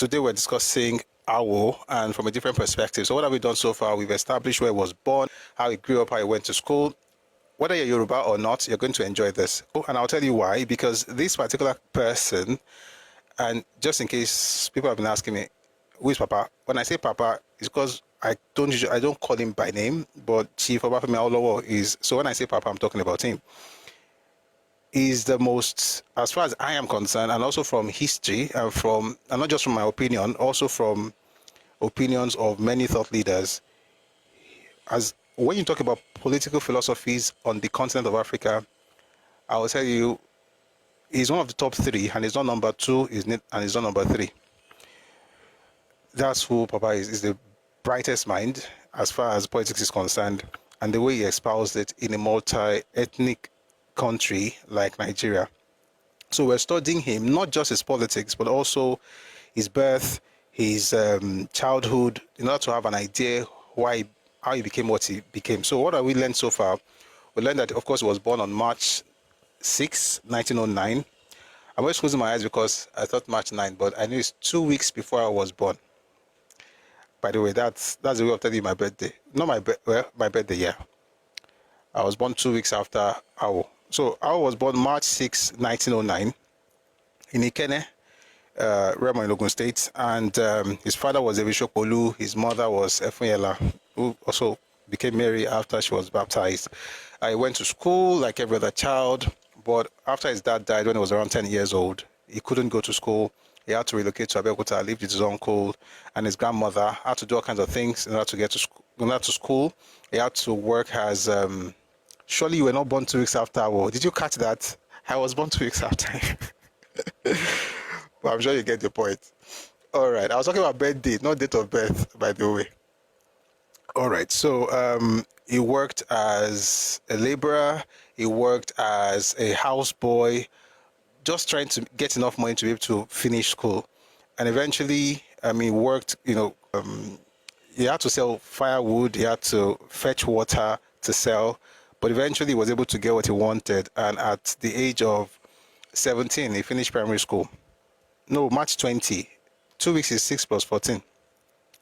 today we're discussing Awo and from a different perspective. So what have we done so far? We've established where he was born, how he grew up, how he went to school. Whether you're Yoruba or not, you're going to enjoy this. And I'll tell you why, because this particular person, and just in case people have been asking me, who is Papa? When I say Papa, it's because I don't call him by name, but Chief Obafemi Awolowo is. So when I say Papa, I'm talking about him. Is the most, as far as I am concerned, and also from history and not just from my opinion, also from opinions of many thought leaders. As when you talk about political philosophies on the continent of Africa, I will tell you, he's one of the top three, and he's not number two, and he's not number three. That's who Papa is. Is the brightest mind as far as politics is concerned, and the way he espoused it in a multi-ethnic country like Nigeria. So we're studying him, not just his politics, but also his birth, his childhood, in order to have an idea how he became what he became. So what have we learned so far? We learned that, of course, he was born on March 6, 1909. I'm always closing my eyes because I thought March 9, but I knew it's 2 weeks before I was born. By the way, that's the way of telling you my birthday. Not my birthday, yeah. I was born 2 weeks after Awo. So Awo was born March 6, 1909 in Ikene, Remo in Ogun State. And his father was Evishokolu. His mother was Efunyela, who also became Mary after she was baptized. He went to school like every other child. But after his dad died when he was around 10 years old, he couldn't go to school. He had to relocate to Abeokuta, lived with his uncle and his grandmother, had to do all kinds of things in order to get to school. He had to work as... surely you were not born 2 weeks after Awo. Did you catch that? I was born 2 weeks after. But I'm sure you get the point. All right. I was talking about birthday, not date of birth, by the way. All right. So he worked as a laborer. He worked as a houseboy, just trying to get enough money to be able to finish school. And eventually, worked, he had to sell firewood. He had to fetch water to sell. But eventually he was able to get what he wanted. And at the age of 17, he finished primary school. No, March 20. 2 weeks is 6 plus 14.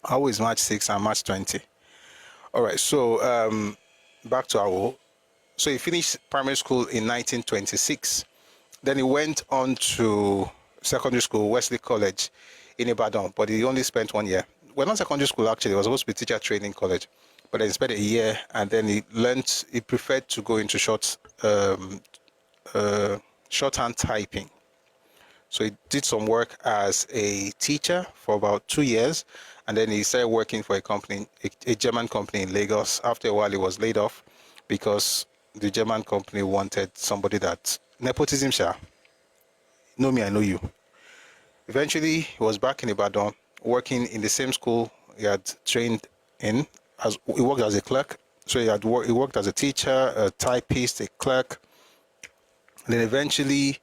Awo is March 6 and March 20. All right, so back to Awo. So he finished primary school in 1926. Then he went on to secondary school, Wesley College in Ibadan. But he only spent 1 year. Well, not secondary school, actually. It was supposed to be teacher training college. But then he spent a year, and then he preferred to go into shorthand typing. So he did some work as a teacher for about 2 years, and then he started working for a company, a German company in Lagos. After a while, he was laid off because the German company wanted somebody that... Nepotism, sha. Know me, I know you. Eventually, he was back in Ibadan, working in the same school he had trained in. He worked as a clerk, so he worked as a teacher, a typist, a clerk. And then eventually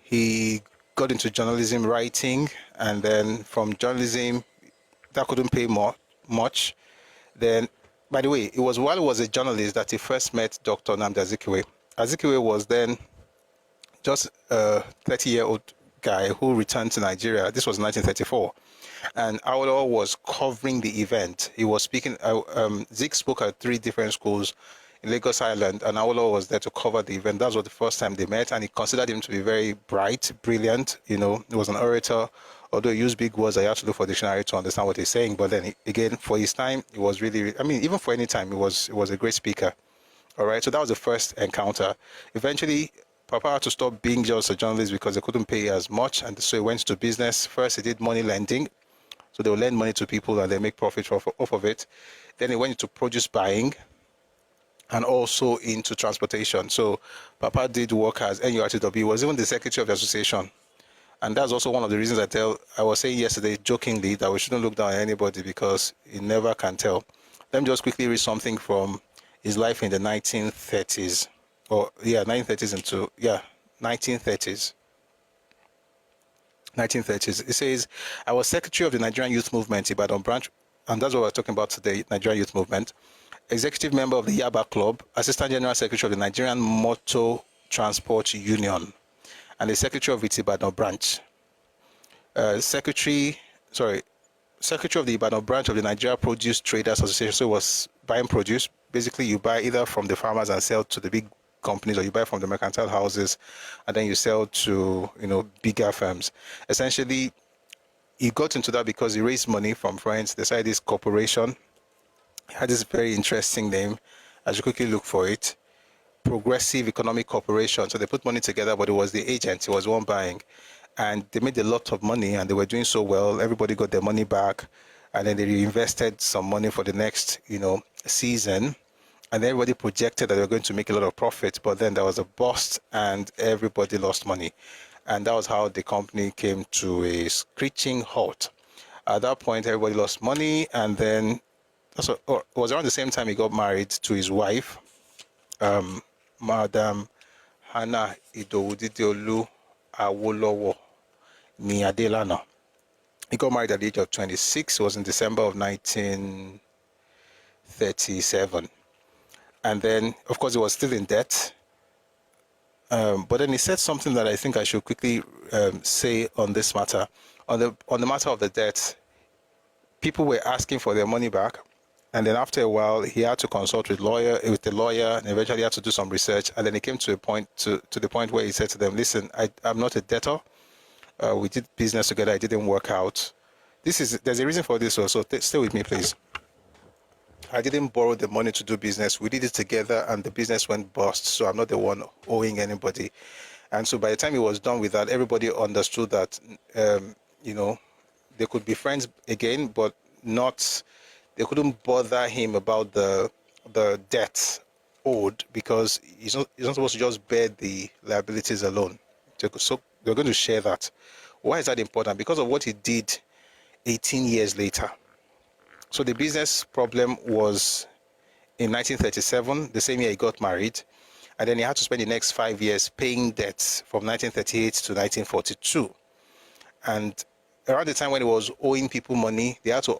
he got into journalism writing, and then from journalism that couldn't pay much. Then, by the way, it was while he was a journalist that he first met Dr. Nnamdi Azikiwe. Azikiwe was then just a 30-year-old guy who returned to Nigeria. This was 1934. And Awolowo was covering the event. He was speaking. Zik spoke at 3 different schools in Lagos Island, and Awolowo was there to cover the event. That was the first time they met, and he considered him to be very bright, brilliant. He was an orator. Although he used big words, I had to look for a dictionary to understand what he's saying. But then again, for his time, he was really, even for any time, he was a great speaker. All right, so that was the first encounter. Eventually, Papa had to stop being just a journalist because they couldn't pay as much, and so he went to business. First, he did money lending. So they will lend money to people and they make profit off of it. Then he went into produce buying and also into transportation. So Papa did work as NURTW. He was even the secretary of the association. And that's also one of the reasons I was saying yesterday jokingly that we shouldn't look down on anybody because you never can tell. Let me just quickly read something from his life in the 1930s. 1930s. 1930s. It says, I was secretary of the Nigerian Youth Movement, Ibadan branch, and that's what we're talking about today, Nigerian Youth Movement. Executive member of the Yaba Club, Assistant General Secretary of the Nigerian Motor Transport Union, and the Secretary of its Ibadan branch. secretary, sorry, secretary of the Ibadan branch of the Nigeria Produce Traders Association. So it was buying produce. Basically, you buy either from the farmers and sell to the big companies, or you buy from the mercantile houses and then you sell to, bigger firms. Essentially, he got into that because he raised money from friends. They started this corporation. It had this very interesting name. I should quickly look for it. Progressive Economic Corporation. So they put money together, but it was the agent. It was the one buying. And they made a lot of money and they were doing so well. Everybody got their money back. And then they reinvested some money for the next, season. And everybody projected that they were going to make a lot of profit. But then there was a bust and everybody lost money. And that was how the company came to a screeching halt. At that point, everybody lost money. And then it was around the same time he got married to his wife, Madam Hannah Idowudideolu Awolowo ni Adelana. He got married at the age of 26. It was in December of 1937. And then, of course, he was still in debt. But then he said something that I think I should quickly say on this matter. On the matter of the debt, people were asking for their money back. And then after a while, he had to consult with the lawyer, and eventually had to do some research. And then he came to the point where he said to them, listen, I'm not a debtor. We did business together. It didn't work out. There's a reason for this also. Stay with me, please. I didn't borrow the money to do business. We did it together and the business went bust. So I'm not the one owing anybody. And so by the time he was done with that, everybody understood that, they could be friends again, but they couldn't bother him about the debt owed, because he's not supposed to just bear the liabilities alone. So they're going to share that. Why is that important? Because of what he did 18 years later. So the business problem was in 1937, the same year he got married. And then he had to spend the next 5 years paying debts from 1938 to 1942. And around the time when he was owing people money, they had to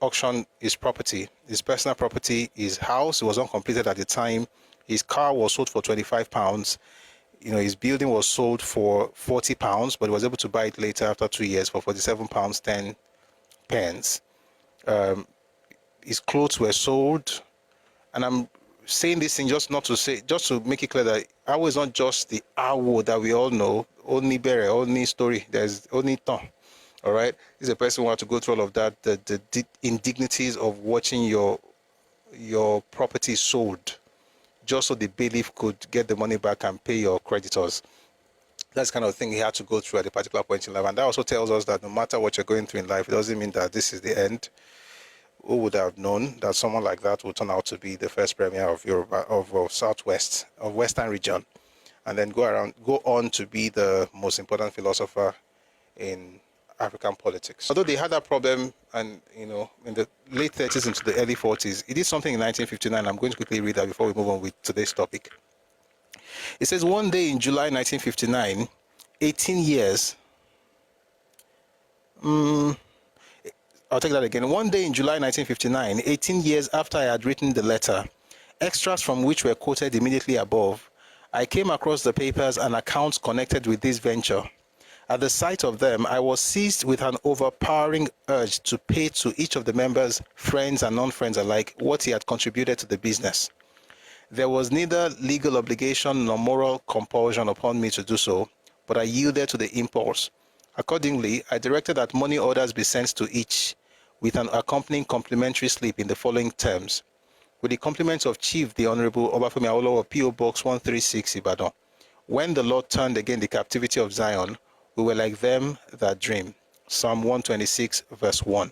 auction his property, his personal property, his house. It was uncompleted at the time. His car was sold for £25. His building was sold for £40, but he was able to buy it later after 2 years for £47 10 pence. His clothes were sold, and I'm saying this thing just to make it clear that Awo is not just the Awo that we all know, only Bere, only story. There's only Ton. All right, he's a person who had to go through all of that, the indignities of watching your property sold, just so the bailiff could get the money back and pay your creditors. That's the kind of thing he had to go through at a particular point in life. And that also tells us that no matter what you're going through in life, it doesn't mean that this is the end. Who would have known that someone like that would turn out to be the first premier of Yoruba, of Southwest, of Western region, and then go on to be the most important philosopher in African politics. Although they had that problem, and in the late 30s into the early 40s, he did something in 1959. I'm going to quickly read that before we move on with today's topic. It says, one day in July 1959, 18 years. I'll take that again. One day in July 1959, 18 years after I had written the letter, extras from which were quoted immediately above, I came across the papers and accounts connected with this venture. At the sight of them, I was seized with an overpowering urge to pay to each of the members, friends and non-friends alike, what he had contributed to the business. There was neither legal obligation nor moral compulsion upon me to do so, but I yielded to the impulse. Accordingly, I directed that money orders be sent to each, with an accompanying complimentary slip in the following terms. With the compliments of Chief the Honorable Obafemi Awolowo, P.O. Box 136, Ibadan. When the Lord turned again the captivity of Zion, we were like them that dream. Psalm 126, verse 1.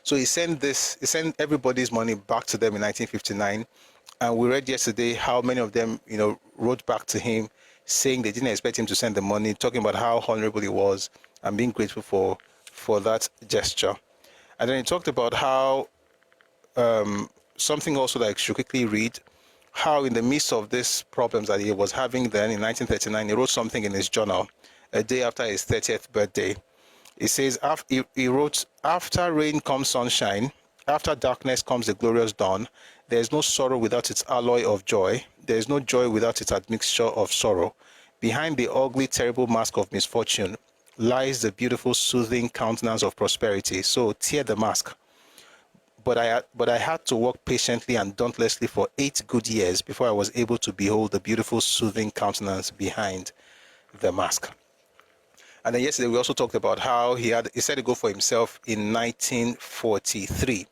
So he sent everybody's money back to them in 1959. And we read yesterday how many of them, wrote back to him saying they didn't expect him to send the money, talking about how honorable he was and being grateful for that gesture. And then he talked about how something also that I should quickly read, how in the midst of these problems that he was having then in 1939, he wrote something in his journal a day after his 30th birthday. He says, he wrote, after rain comes sunshine, after darkness comes the glorious dawn. There is no sorrow without its alloy of joy. There is no joy without its admixture of sorrow. Behind the ugly, terrible mask of misfortune, lies the beautiful, soothing countenance of prosperity. So tear the mask. But I had to work patiently and dauntlessly for 8 good years before I was able to behold the beautiful, soothing countenance behind the mask. And then yesterday we also talked about how he said to go for himself in 1943.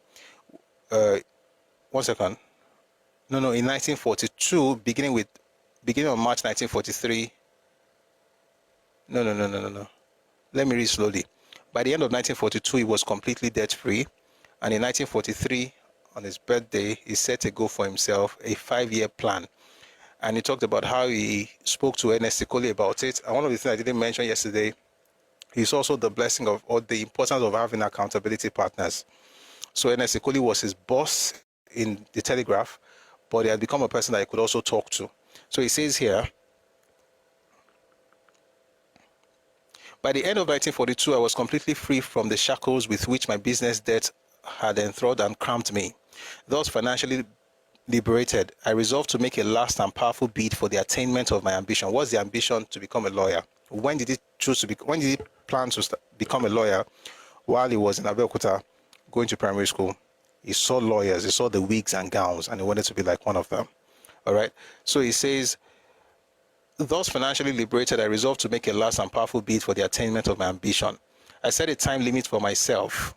1 second. No, in 1942, beginning of March 1943. No. Let me read slowly. By the end of 1942, he was completely debt-free. And in 1943, on his birthday, he set a goal for himself, a 5-year plan. And he talked about how he spoke to Ernest Ikoli about it. And one of the things I didn't mention yesterday is also the blessing of, or the importance of having accountability partners. So Ernest Ikoli was his boss in the Telegraph, but he had become a person that he could also talk to. So he says here, by the end of 1942, I was completely free from the shackles with which my business debt had enthralled and cramped me. Thus financially liberated, I resolved to make a last and powerful bid for the attainment of my ambition. What's the ambition? To become a lawyer. When did he plan to become a lawyer? While he was in Abeokuta going to primary school. He saw lawyers, he saw the wigs and gowns, and he wanted to be like one of them. All right. So he says, thus financially liberated, I resolved to make a last and powerful bid for the attainment of my ambition. I set a time limit for myself.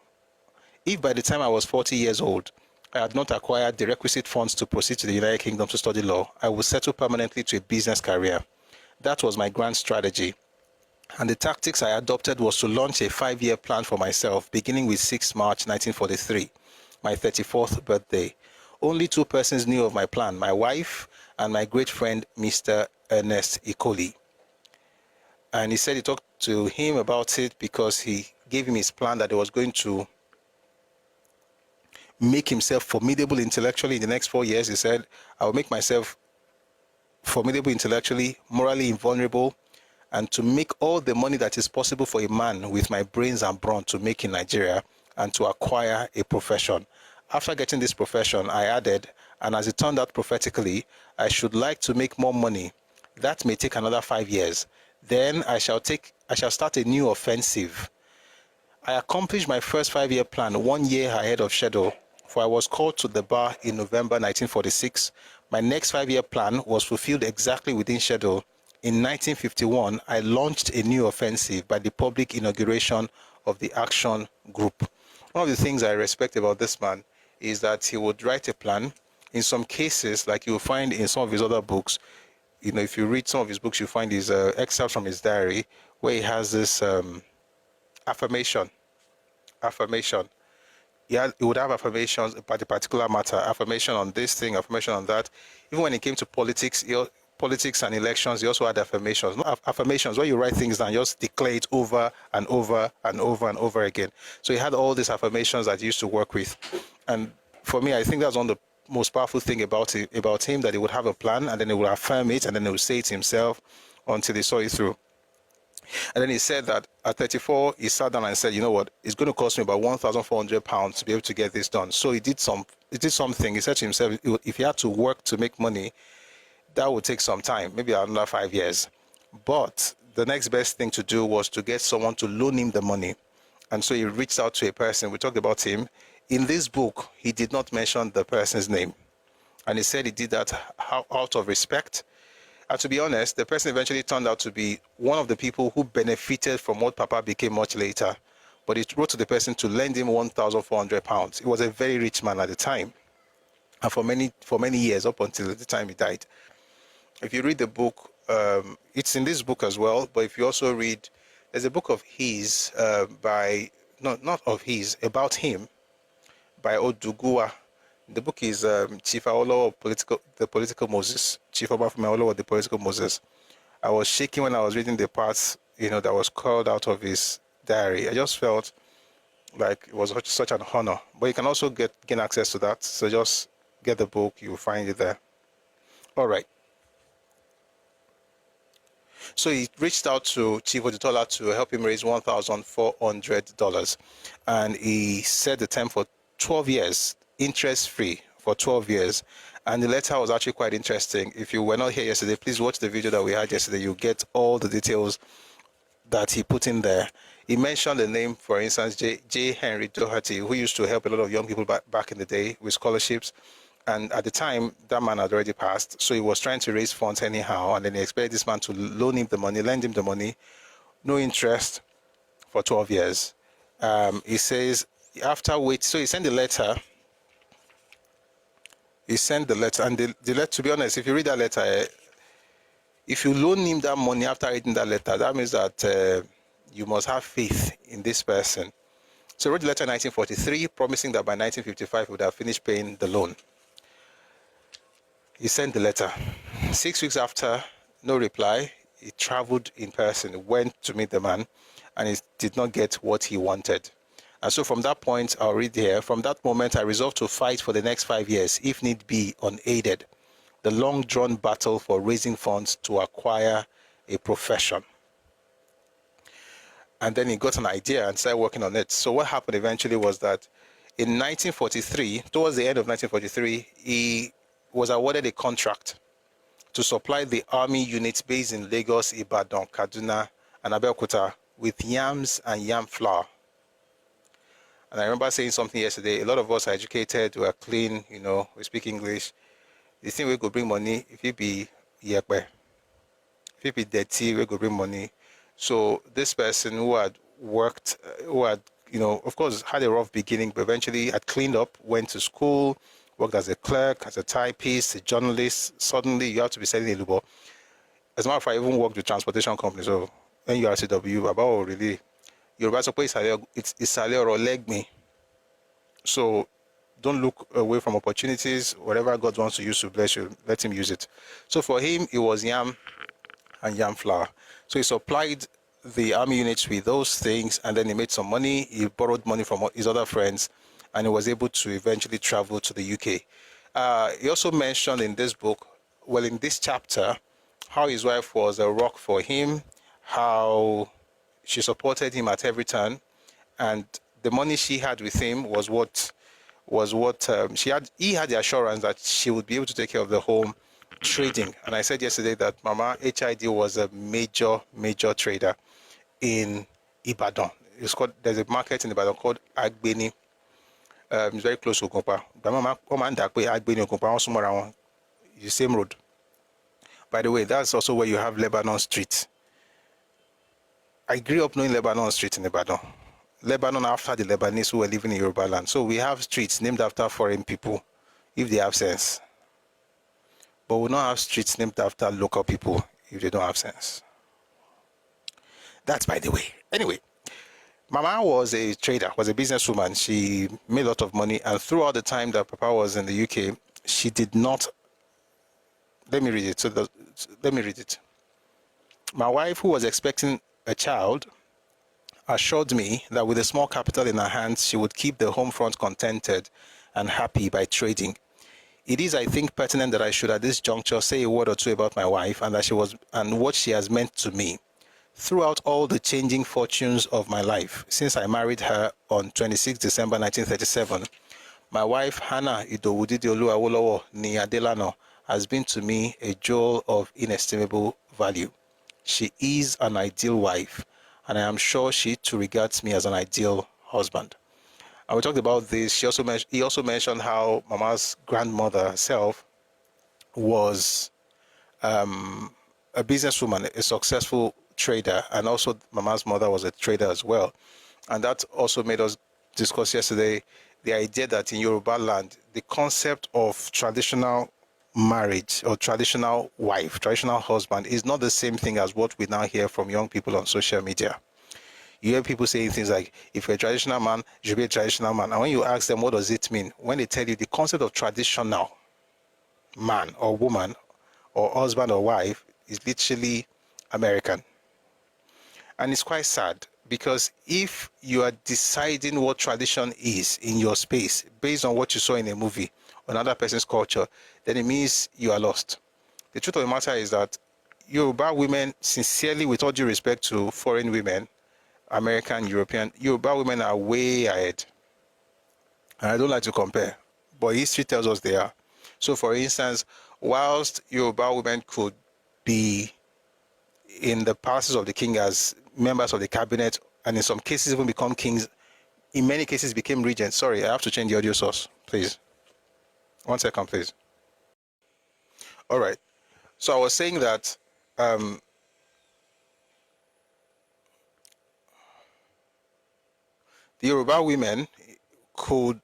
If by the time I was 40 years old, I had not acquired the requisite funds to proceed to the United Kingdom to study law, I would settle permanently to a business career. That was my grand strategy. And the tactics I adopted was to launch a 5-year plan for myself, beginning with 6 March 1943, my 34th birthday. Only 2 persons knew of my plan, my wife and my great friend, Mr. Ernest Ikoli. And he said he talked to him about it because he gave him his plan that he was going to make himself formidable intellectually in the next 4 years. He said, I will make myself formidable intellectually, morally invulnerable, and to make all the money that is possible for a man with my brains and brawn to make in Nigeria, and to acquire a profession. After getting this profession, I added, and as it turned out prophetically, I should like to make more money. That may take another 5 years. Then I shall start a new offensive. I accomplished my first 5-year plan 1 year ahead of schedule, for I was called to the bar in November 1946. My next 5-year plan was fulfilled exactly within schedule. In 1951, I launched a new offensive by the public inauguration of the Action Group. One of the things I respect about this man is that he would write a plan. In some cases, like you will find in some of his other books, if you read some of his books, you find his excerpts from his diary where he has this affirmation. He would have affirmations about a particular matter, affirmation on this thing, affirmation on that. Even when it came to politics and elections, he also had affirmations. Not affirmations where you write things down, you just declare it over and over and over and over again. So he had all these affirmations that he used to work with. And for me, I think that's one of the most powerful thing about him, that he would have a plan and then he would affirm it and then he would say it himself until he saw it through. And then he said that at 34, he sat down and said, you know what, it's going to cost me about £1,400 to be able to get this done. So he did something. He said to himself, if he had to work to make money, that would take some time, maybe another 5 years. But the next best thing to do was to get someone to loan him the money. And so he reached out to a person. We talked about him. In this book, he did not mention the person's name. And he said he did that out of respect. And to be honest, the person eventually turned out to be one of the people who benefited from what Papa became much later. But he wrote to the person to lend him £1,400. He was a very rich man at the time. And for many years, up until the time he died. If you read the book, it's in this book as well. But if you also read, there's a book of his about him, by Odugua. The book is Chief Awolowo, the Political Moses. Chief Obafemi Awolowo, the Political Moses. I was shaking when I was reading the parts, that was called out of his diary. I just felt like it was such an honor. But you can also gain access to that. So just get the book, you'll find it there. All right. So he reached out to Chief Odutola to help him raise $1,400. And he set the term for 12 years. Interest-free for 12 years. And the letter was actually quite interesting. If you were not here yesterday, please watch the video that we had yesterday. You get all the details. that he put in there. He mentioned the name, for instance, J. Henry Doherty, who used to help a lot of young people back in the day with scholarships. And at the time, that man had already passed. So he was trying to raise funds anyhow. And then he expected this man to loan him the money, lend him the money, no interest for 12 years. He says, so he sent the letter. He sent the letter. And the letter, to be honest, if you read that letter, if you loan him that money after reading that letter, that means that you must have faith in this person. So he wrote the letter in 1943, promising that by 1955 he would have finished paying the loan. He sent the letter. 6 weeks after, no reply. He traveled in person, went to meet the man, and he did not get what he wanted. And so from that point, I'll read here, from that moment I resolved to fight for the next 5 years, if need be, unaided, the long-drawn battle for raising funds to acquire a profession. And then he got an idea and started working on it. So what happened eventually was that in 1943, towards the end of 1943, he was awarded a contract to supply the army units based in Lagos, Ibadan, Kaduna, and Abeokuta with yams and yam flour. And I remember saying something yesterday. A lot of us are educated, we are clean, we speak English. The thing we could bring money, if it be yekbe, if it be dirty, we could bring money. So this person who had worked, of course, had a rough beginning, but eventually had cleaned up, went to school, worked as a clerk, as a typist, a journalist. Suddenly, you have to be selling a lubo. As a matter of fact, I even worked with transportation companies. So, NURCW, about really, Yoruba suppose it's Isale or leg me. So, don't look away from opportunities. Whatever God wants to use to bless you, let Him use it. So, for him, it was yam and yam flour. So, he supplied the army units with those things, and then he made some money. He borrowed money from his other friends, and he was able to eventually travel to the UK. He also mentioned in this book, in this chapter, how his wife was a rock for him, how she supported him at every turn, and the money she had with him was what he had the assurance that she would be able to take care of the home trading. And I said yesterday that Mama HID was a major trader in Ibadan. There's a market in Ibadan called Agbeni. It's very close to Ogunpa. The same road. By the way, that's also where you have Lebanon Street. I grew up knowing Lebanon Street in Ibadan. Lebanon after the Lebanese who were living in Yoruba land. So we have streets named after foreign people, if they have sense. But we don't have streets named after local people, if they don't have sense. That's by the way. Anyway, Mama was a trader, was a businesswoman. She made a lot of money, and throughout the time that Papa was in the UK, she did not. Let me read it. My wife, who was expecting a child, assured me that with a small capital in her hands, she would keep the home front contented and happy by trading. It is, I think, pertinent that I should at this juncture say a word or two about my wife and what she has meant to me throughout all the changing fortunes of my life. Since I married her on 26 December 1937, my wife, Hannah Idowudidiolu Awolowo ni Adelano, has been to me a jewel of inestimable value. She is an ideal wife, and I am sure she too regards me as an ideal husband. And we talked about this. He also mentioned how Mama's grandmother herself was a businesswoman, a successful trader, and also Mama's mother was a trader as well. And that also made us discuss yesterday the idea that in Yoruba land, the concept of traditional marriage or traditional wife, traditional husband is not the same thing as what we now hear from young people on social media. You hear people saying things like, if you're a traditional man, you should be a traditional man. And when you ask them, what does it mean? When they tell you the concept of traditional man or woman or husband or wife is literally American. And it's quite sad, because if you are deciding what tradition is in your space based on what you saw in a movie or another person's culture, then it means you are lost. The truth of the matter is that Yoruba women, sincerely, with all due respect to foreign women, American, European, Yoruba women are way ahead. And I don't like to compare, but history tells us they are. So, for instance, whilst Yoruba women could be in the palaces of the king as members of the cabinet, and in some cases even become kings. In many cases became regents. Sorry, I have to change the audio source, please. 1 second, please. All right. So I was saying that the Yoruba women could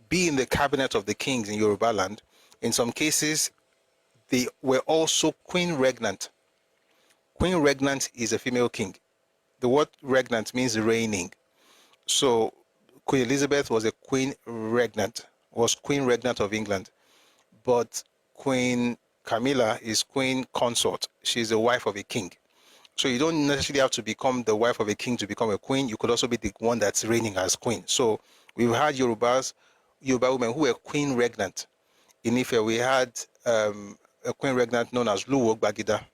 be in the cabinet of the kings in Yoruba land. In some cases, they were also queen regnant. Queen regnant is a female king. The word regnant means reigning. So Queen Elizabeth was a queen regnant of England. But Queen Camilla is queen consort. She's the wife of a king. So you don't necessarily have to become the wife of a king to become a queen. You could also be the one that's reigning as queen. So we've had Yoruba women who were queen regnant. In Ife, we had a queen regnant known as Luwo Bagida.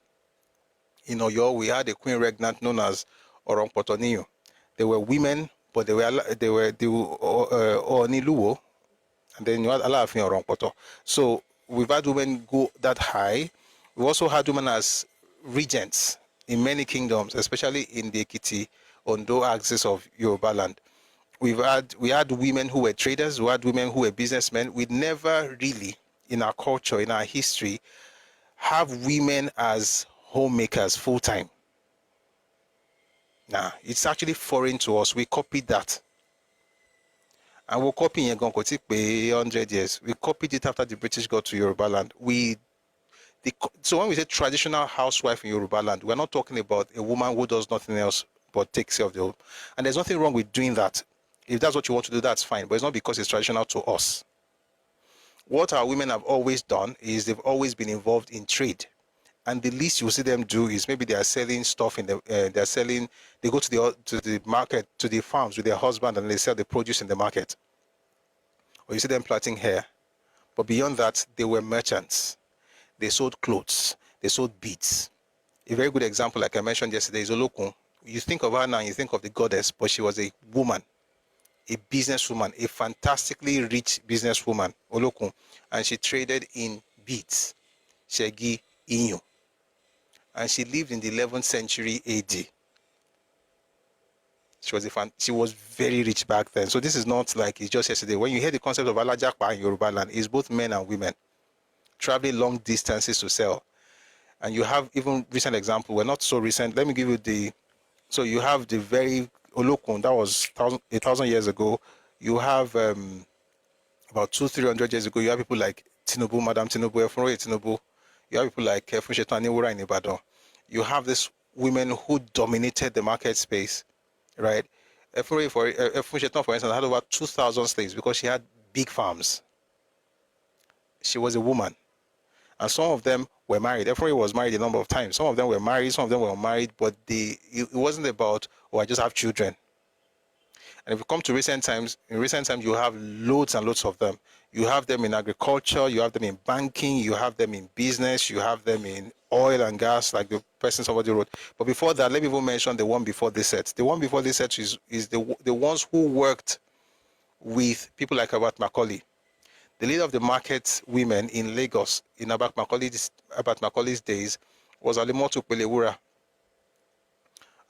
In Oyo, we had a queen regnant known as Orongpotoniyo. They were women, but they were Oni Luwo, and then you had Alaafin Orongpoto. So we've had women go that high. We've also had women as regents in many kingdoms, especially in the Ekiti, Ondo axis of Yoruba land. We had women who were traders, we had women who were businessmen. We never really, in our culture, in our history, have women as homemakers full time. Nah, it's actually foreign to us. We copied that. And we're copying it 100 years. We copied it after the British got to Yoruba land. So when we say traditional housewife in Yoruba land, we're not talking about a woman who does nothing else but takes care of the home. And there's nothing wrong with doing that. If that's what you want to do, that's fine. But it's not because it's traditional to us. What our women have always done is they've always been involved in trade. And the least you see them do is maybe they are selling stuff they go to the market, to the farms with their husband, and they sell the produce in the market. Or you see them plaiting hair. But beyond that, they were merchants. They sold clothes. They sold beads. A very good example, like I mentioned yesterday, is Olokun. You think of her now, you think of the goddess, but she was a woman, a businesswoman, a fantastically rich businesswoman, Olokun. And she traded in beads, shegi, inyo. And she lived in the 11th century AD. She was very rich back then. So this is not like it's just yesterday. When you hear the concept of Alajakpa in Yoruba land, it's both men and women traveling long distances to sell. And you have even recent example. We're not so recent. Let me give you so you have the very Olokun, that was 1,000 years ago. You have about 200-300 years ago, you have people like Tinubu, Madam Tinubu, Efunroye Tinubu. You have people like Funshetan Aniwura in Ibadan. You have these women who dominated the market space, right? Funshetan, for instance, had over 2,000 slaves because she had big farms. She was a woman. And some of them were married. Efunroye was married a number of times. Some of them were married, some of them were unmarried, but it wasn't about, oh, I just have children. And if you come to recent times, you have loads and loads of them. You have them in agriculture, you have them in banking, you have them in business, you have them in oil and gas, like the person somebody wrote. But before that, let me even mention the one before this set. The one before this set is the ones who worked with people like Abat Macaulay. The leader of the market women in Lagos in Abat Macaulay's days was Alimotu Pelewura.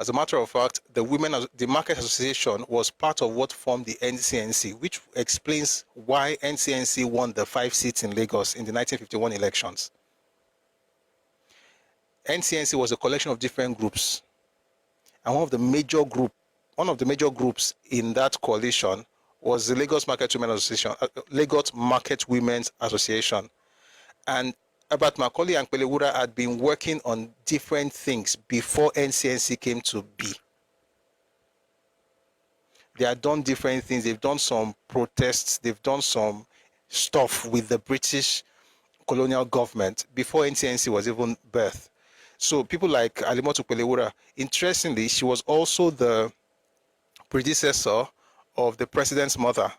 As a matter of fact, the Market Association was part of what formed the NCNC, which explains why NCNC won the 5 seats in Lagos in the 1951 elections. NCNC was a collection of different groups. And one of the major groups in that coalition was the Lagos Market Women's Association. And Abat Macaulay and Pelewura had been working on different things before NCNC came to be. They had done different things. They've done some protests. They've done some stuff with the British colonial government before NCNC was even birthed. So people like Alimotu Pelewura, interestingly, she was also the predecessor of the president's mother,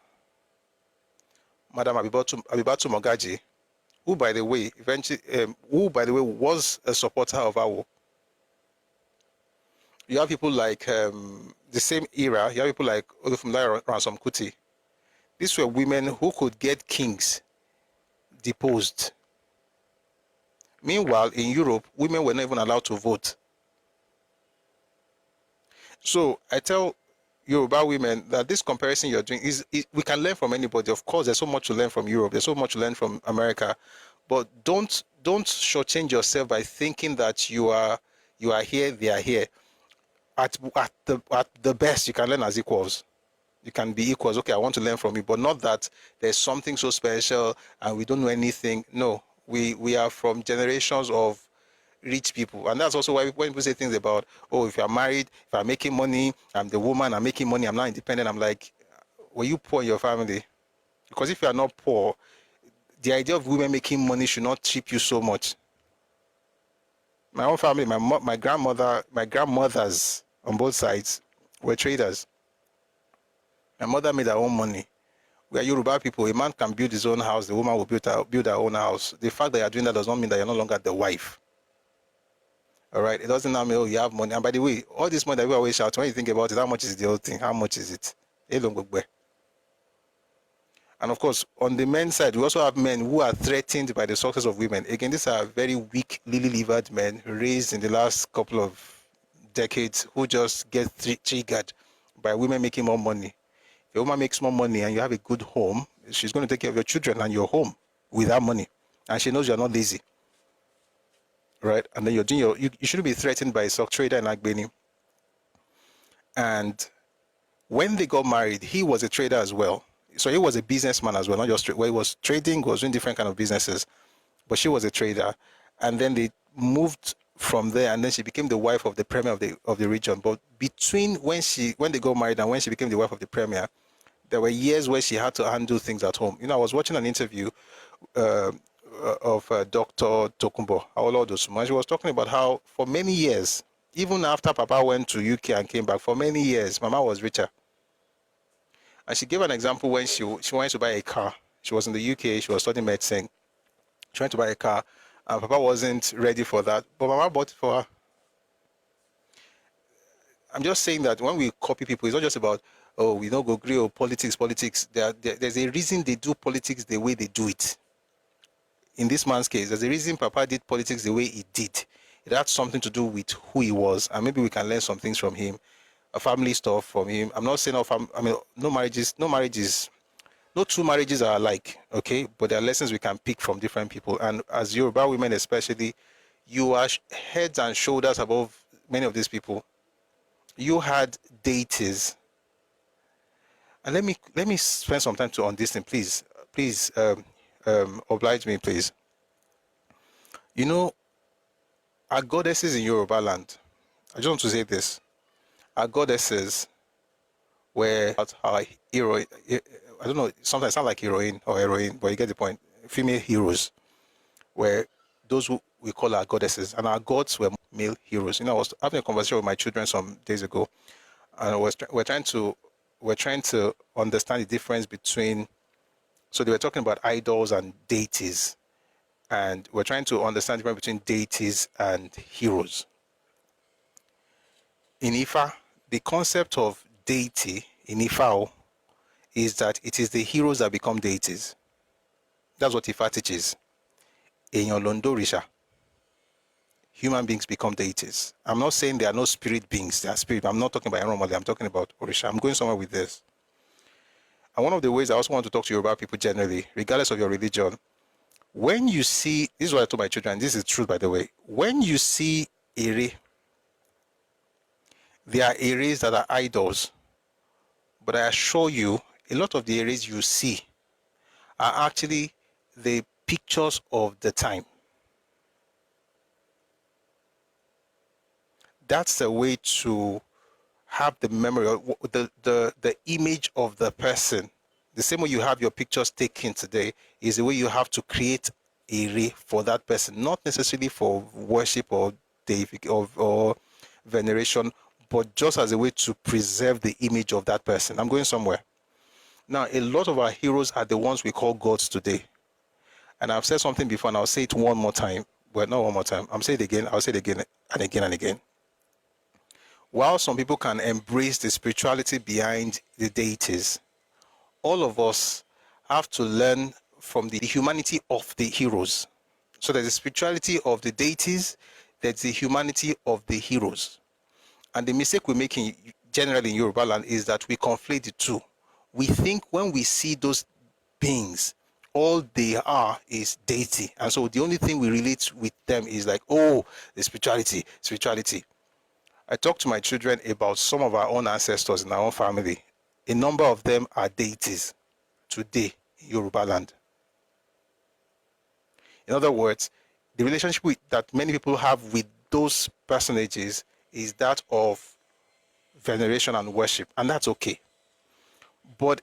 Madam Abibatu Mogaji, who, by the way, was a supporter of Awo. You have people like the same era. You have people like Olufumilaya Ransom Kuti. These were women who could get kings deposed. Meanwhile, in Europe, women were not even allowed to vote. So I tell Yoruba women that this comparison you're doing we can learn from anybody. Of course, there's so much to learn from Europe. There's so much to learn from America, but don't shortchange yourself by thinking that you are here, they are here. At the best, you can learn as equals. You can be equals. Okay, I want to learn from you, but not that there's something so special and we don't know anything. No, we are from generations of rich people, and that's also why when people say things about, oh, if you're married, if I'm making money, I'm the woman, I'm making money, I'm not independent. I'm like, were you poor in your family? Because if you are not poor, the idea of women making money should not trip you so much. My own family, my grandmother, my grandmothers on both sides were traders. My mother made her own money. We are Yoruba people. A man can build his own house. The woman will build her own house. The fact that you're doing that does not mean that you're no longer the wife. All right. It doesn't now mean, oh, you have money. And by the way, all this money that we always shout, when you think about it, how much is the whole thing? How much is it? And of course, on the men's side, we also have men who are threatened by the success of women. Again, these are very weak, lily-livered men raised in the last couple of decades who just get triggered by women making more money. If a woman makes more money and you have a good home, she's going to take care of your children and your home with that money. And she knows you're not lazy. Right? And then you're doing you shouldn't be threatened by a stock trader in Agbeni. And when they got married, he was a trader as well. So he was a businessman as well, not just where he was trading, was doing different kind of businesses. But she was a trader. And then they moved from there, and then she became the wife of the premier of the region. But between when they got married and when she became the wife of the premier, there were years where she had to handle things at home. I was watching an interview of Dr. Tokumbo Awolowo, and she was talking about how for many years, even after Papa went to UK and came back, for many years, Mama was richer. And she gave an example when she wanted to buy a car. She was in the UK, she was studying medicine. She went to buy a car, and Papa wasn't ready for that, but Mama bought it for her. I'm just saying that when we copy people, it's not just about, oh, we don't go agree or politics. There's a reason they do politics the way they do it. In this man's case, there's a reason Papa did politics the way he did. It had something to do with who he was, and maybe we can learn some things from him, a family stuff from him. I'm not saying no two marriages are alike, okay? But there are lessons we can pick from different people. And as Yoruba women especially, you are heads and shoulders above many of these people. You had deities. And let me spend some time on this thing, please. Please oblige me, please. Our goddesses in Yoruba land, I just want to say this. Our goddesses were our hero. I don't know, sometimes it sounds like heroine or heroine, but you get the point. Female heroes were those who we call our goddesses, and our gods were male heroes. I was having a conversation with my children some days ago, and we're trying to understand the difference between. So they were talking about idols and deities, and we're trying to understand the difference between deities and heroes. In Ifa, the concept of deity in Ifa is that it is the heroes that become deities. That's what Ifa teaches. In your Londorisha, human beings become deities. I'm not saying there are no spirit beings. There are spirit. I'm not talking about Eromole. I'm talking about Orisha. I'm going somewhere with this. And one of the ways I also want to talk to you about people generally, regardless of your religion, when you see, this is what I told my children, this is true by the way, when you see Ere, there are Eres that are idols, but I assure you, a lot of the Eres you see are actually the pictures of the time. That's the way to have the memory, the image of the person. The same way you have your pictures taken today is the way you have to create a ray for that person, not necessarily for worship or veneration, but just as a way to preserve the image of that person. I'm going somewhere. Now, a lot of our heroes are the ones we call gods today. And I've said something before, and I'll say it one more time. Well, not one more time. I'll say it again and again and again. While some people can embrace the spirituality behind the deities, all of us have to learn from the humanity of the heroes. So there's the spirituality of the deities, there's the humanity of the heroes. And the mistake we make generally in Yoruba land is that we conflate the two. We think when we see those beings, all they are is deity. And so the only thing we relate with them is like, oh, the spirituality, spirituality. I talk to my children about some of our own ancestors in our own family. A number of them are deities today in Yoruba land. In other words, the relationship that many people have with those personages is that of veneration and worship, and that's okay. But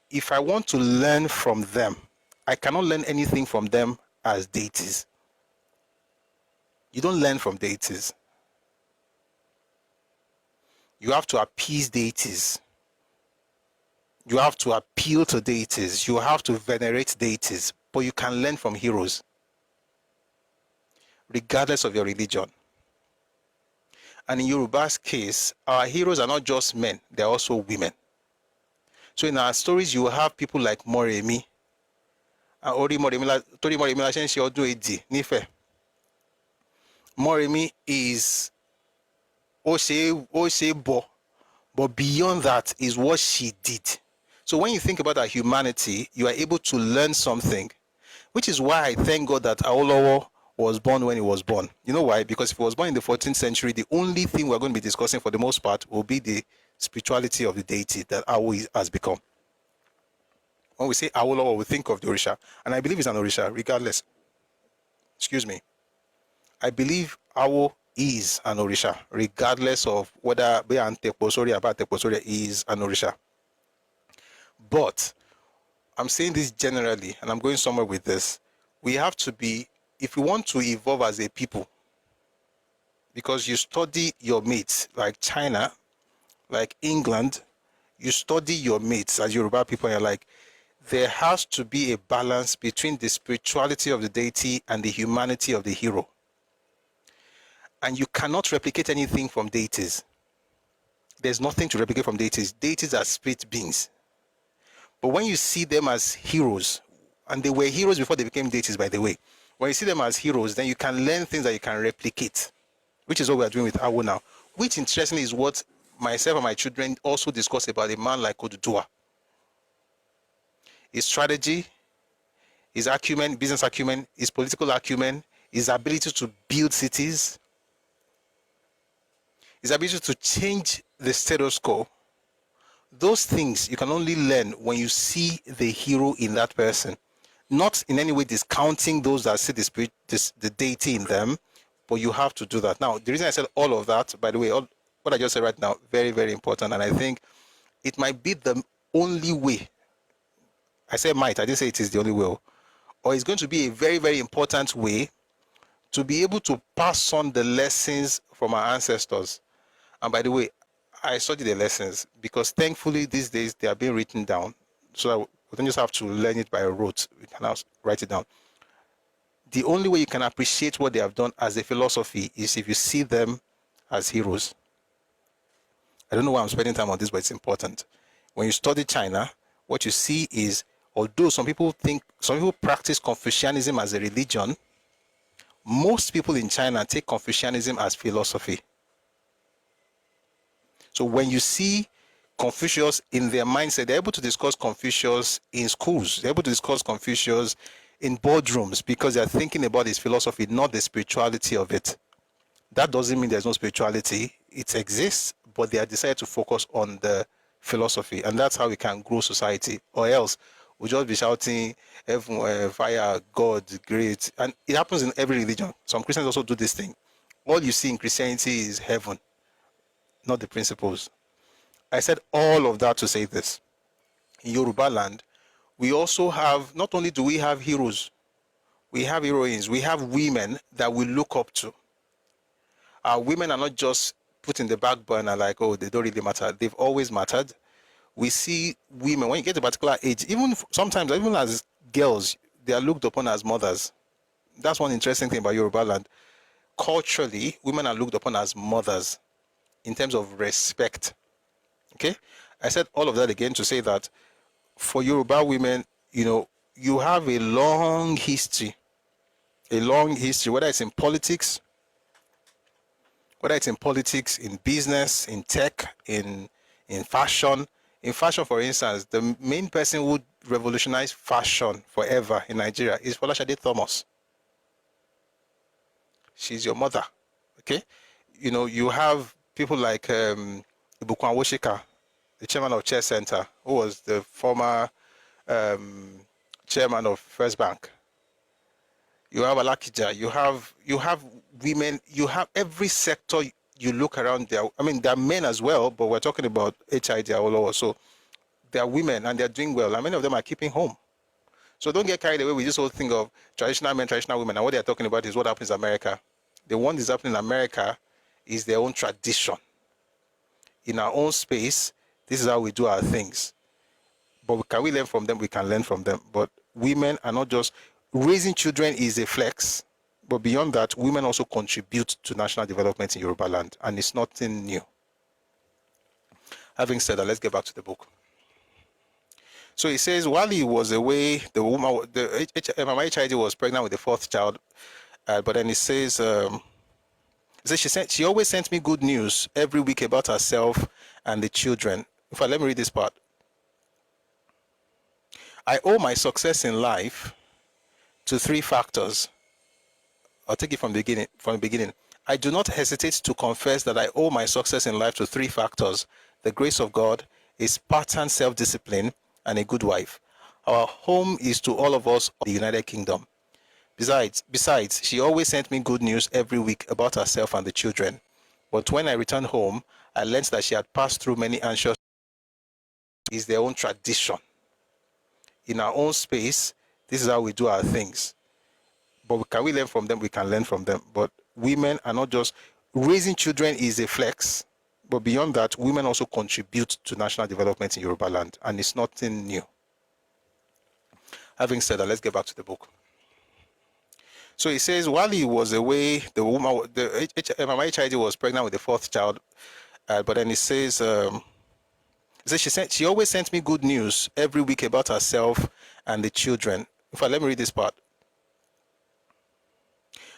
if I want to learn from them, I cannot learn anything from them as deities. You don't learn from deities. You have to appease deities. You have to appeal to deities. You have to venerate deities. But you can learn from heroes, regardless of your religion. And in Yoruba's case, our heroes are not just men, they're also women. So in our stories, you will have people like Moremi. Tori Moremi la ṣe ń ṣe ọdún èdì nífẹ̀ẹ́. Moremi is ó ṣe bọ̀, but beyond that is what she did. So when you think about our humanity, you are able to learn something, which is why I thank God that Awolowo was born when he was born. You know why? Because if he was born in the 14th century, the only thing we're going to be discussing for the most part will be the spirituality of the deity that Awo has become. When we say Awolowo, we think of the Orisha, and I believe it's an Orisha, regardless. Excuse me. I believe Awo is an Orisha, regardless of whether Teposori about Teposori is an Orisha. But I'm saying this generally, and I'm going somewhere with this. We have to be, if we want to evolve as a people, because you study your mates, like China, like England, you study your mates as Yoruba people, and you're like, there has to be a balance between the spirituality of the deity and the humanity of the hero. And you cannot replicate anything from deities. There's nothing to replicate from deities. Deities are spirit beings. But when you see them as heroes, and they were heroes before they became deities, by the way, when you see them as heroes, then you can learn things that you can replicate, which is what we are doing with Awo now, which interestingly is what myself and my children also discuss about a man like Oduduwa. His strategy, his acumen, business acumen, his political acumen, his ability to build cities, his ability to change the status quo. Those things you can only learn when you see the hero in that person. Not in any way discounting those that see the spirit, the deity in them, but you have to do that. Now, the reason I said all of that, by the way, what I just said right now, very, very important. And I think it might be the only way. I say might, I didn't say it is the only way. Or it's going to be a very, very important way to be able to pass on the lessons from our ancestors. And by the way, I study the lessons because thankfully these days they are being written down. So that we don't just have to learn it by rote. We can now write it down. The only way you can appreciate what they have done as a philosophy is if you see them as heroes. I don't know why I'm spending time on this, but it's important. When you study China, what you see is, although some people practice Confucianism as a religion, most people in China take Confucianism as philosophy. So when you see Confucius in their mindset, they're able to discuss Confucius in schools. They're able to discuss Confucius in boardrooms because they're thinking about his philosophy, not the spirituality of it. That doesn't mean there's no spirituality. It exists, but they have decided to focus on the philosophy. And that's how we can grow society. Or else we'll just be shouting, heaven, fire, God, great. And it happens in every religion. Some Christians also do this thing. All you see in Christianity is heaven, not the principles. I said all of that to say this. In Yoruba land, we also have, not only do we have heroes, we have heroines, we have women that we look up to. Our women are not just put in the back burner like, oh, they don't really matter. They've always mattered. We see women, when you get to a particular age, even sometimes, even as girls, they are looked upon as mothers. That's one interesting thing about Yoruba land. Culturally, women are looked upon as mothers in terms of respect. Okay? I said all of that again to say that for Yoruba women, you have a long history, whether it's in politics, whether it's in politics, in business, in tech, in fashion. In fashion, for instance, the main person who revolutionized fashion forever in Nigeria is Folashade Thomas. She's your mother, okay? You know, you have people like Ibukwan Woshika, the chairman of Chess Center, who was the former chairman of First Bank. You have Alakija, you have women, you have every sector you look around there. I mean, there are men as well, but we're talking about etched Awolowo. So there are women and they're doing well, and many of them are keeping home. So don't get carried away with this whole thing of traditional men, traditional women. And what they're talking about is what happens in America. The one that's happening in America is their own tradition. In our own space, this is how we do our things. But can we learn from them? We can learn from them. But women are not just raising children is a flex, but beyond that, women also contribute to national development in Yoruba land, and it's nothing new. Having said that, let's get back to the book. So he says, while he was away, the woman, Mama HID was pregnant with the fourth child, but then he says she always sent me good news every week about herself and the children. In fact, let me read this part. I owe my success in life to three factors. I'll take it from the beginning. I do not hesitate to confess that I owe my success in life to three factors: the grace of God, a Spartan self-discipline, and a good wife. Our home is to all of us the United Kingdom. Besides, she always sent me good news every week about herself and the children. But when I returned home, I learned that she had passed through many anxious. It's their own tradition. In our own space, this is how we do our things. But can we learn from them? We can learn from them. But women are not just raising children is a flex, but beyond that, women also contribute to national development in Yoruba land, and it's nothing new. Having said that, let's get back to the book. So he says, while he was away, the woman, Mama HID was pregnant with the fourth child, but then he says, she always sent me good news every week about herself and the children. In fact, let me read this part.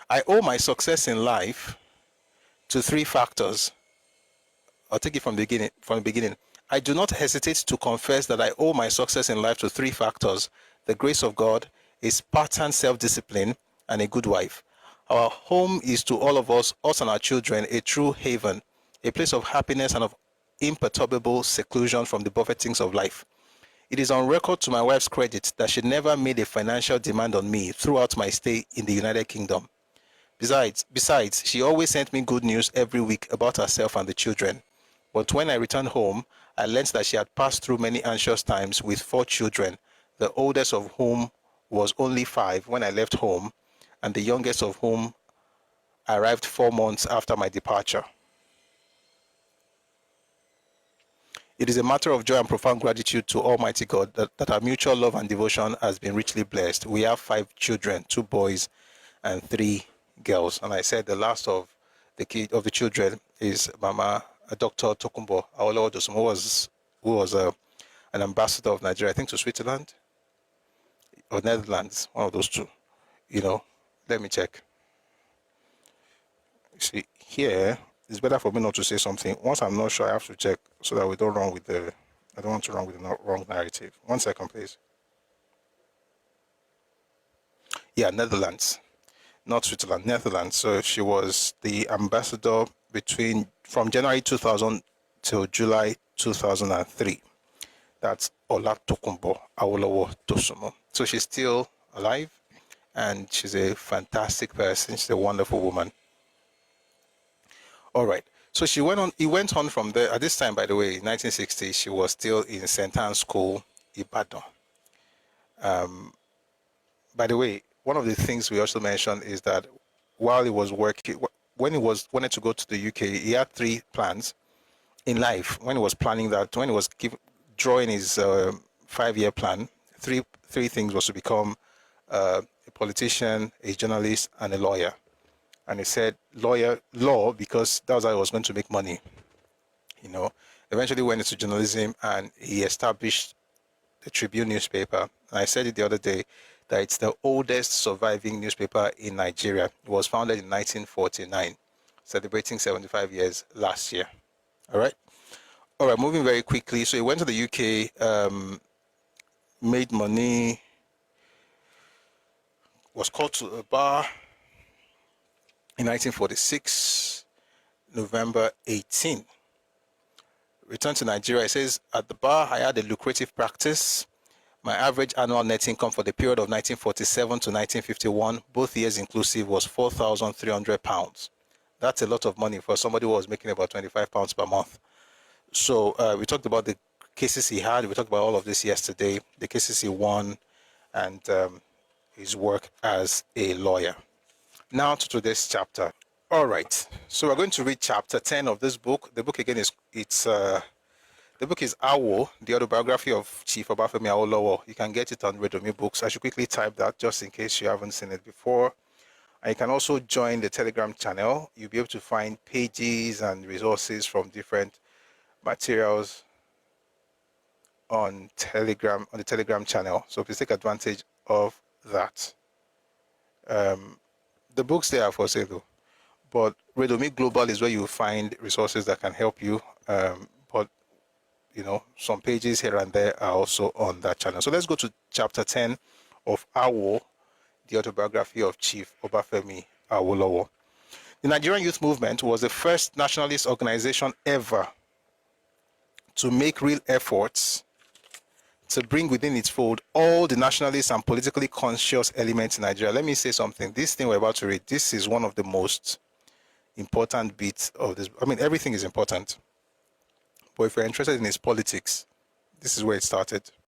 I owe my success in life to three factors. I'll take it from the beginning. I do not hesitate to confess that I owe my success in life to three factors: the grace of God, a Spartan self-discipline, and a good wife. Our home is to all of us and our children, a true haven, a place of happiness and of imperturbable seclusion from the buffetings of life. It is on record to my wife's credit that she never made a financial demand on me throughout my stay in the United Kingdom. Besides, she always sent me good news every week about herself and the children. But when I returned home, I learned that she had passed through many anxious times with 4 children, the oldest of whom was only 5 when I left home, and the youngest of whom arrived 4 months after my departure. It is a matter of joy and profound gratitude to Almighty God that our mutual love and devotion has been richly blessed. We have 5 children, 2 boys and 3 girls. And I said the last of the children is Mama Dr. Tokumbo Awolowo Dosun, who was an ambassador of Nigeria, I think, to Switzerland or Netherlands, one of those two. You know, let me check. See, here, it's better for me not to say something. Once I'm not sure, I have to check so that we don't run with I don't want to run with the wrong narrative. 1 second, please. Yeah, Netherlands, not Switzerland, Netherlands. So she was the ambassador from January 2000 till July 2003. That's Ola Tokumbo Awolowo Dosumo. So she's still alive, and she's a fantastic person. She's a wonderful woman. All right. So he went on from there. At this time, by the way, in 1960, she was still in St. Anne's School, Ibadan. By the way, one of the things we also mentioned is that while he was working, when he wanted to go to the UK, he had 3 plans in life. When he was planning that, when he was drawing his 5-year plan, three things was to become a politician, a journalist, and a lawyer. And he said law, because that was how he was going to make money. You know, eventually went into journalism, and he established the Tribune newspaper. And I said it the other day that it's the oldest surviving newspaper in Nigeria. It was founded in 1949. celebrating 75 years last year. All right. All right, moving very quickly. So he went to the UK, made money, was called to a bar in 1946, November 18. Returned to Nigeria. He says, at the bar, I had a lucrative practice. My average annual net income for the period of 1947 to 1951, both years inclusive, was £4,300. That's a lot of money for somebody who was making about £25 per month. So we talked about the cases he had. We talked about all of this yesterday, the cases he won, and his work as a lawyer. Now to today's chapter. All right. So we're going to read chapter 10 of this book. The book again is the book is Awo, the autobiography of Chief Obafemi Awolowo. You can get it on Redomi Books. I should quickly type that just in case you haven't seen it before. And you can also join the Telegram channel. You'll be able to find pages and resources from different materials on Telegram, on the Telegram channel. So please take advantage of that. The books there are for sale though, but Redomi Global is where you find resources that can help you. But you know, some pages here and there are also on that channel. So let's go to chapter 10 of Awo, the autobiography of Chief Obafemi Awolowo. The Nigerian Youth Movement was the first nationalist organization ever to make real efforts to bring within its fold all the nationalist and politically conscious elements in Nigeria. Let me say something. This thing we're about to read, this is one of the most important bits of this. I mean, everything is important. But if you're interested in its politics, this is where it started.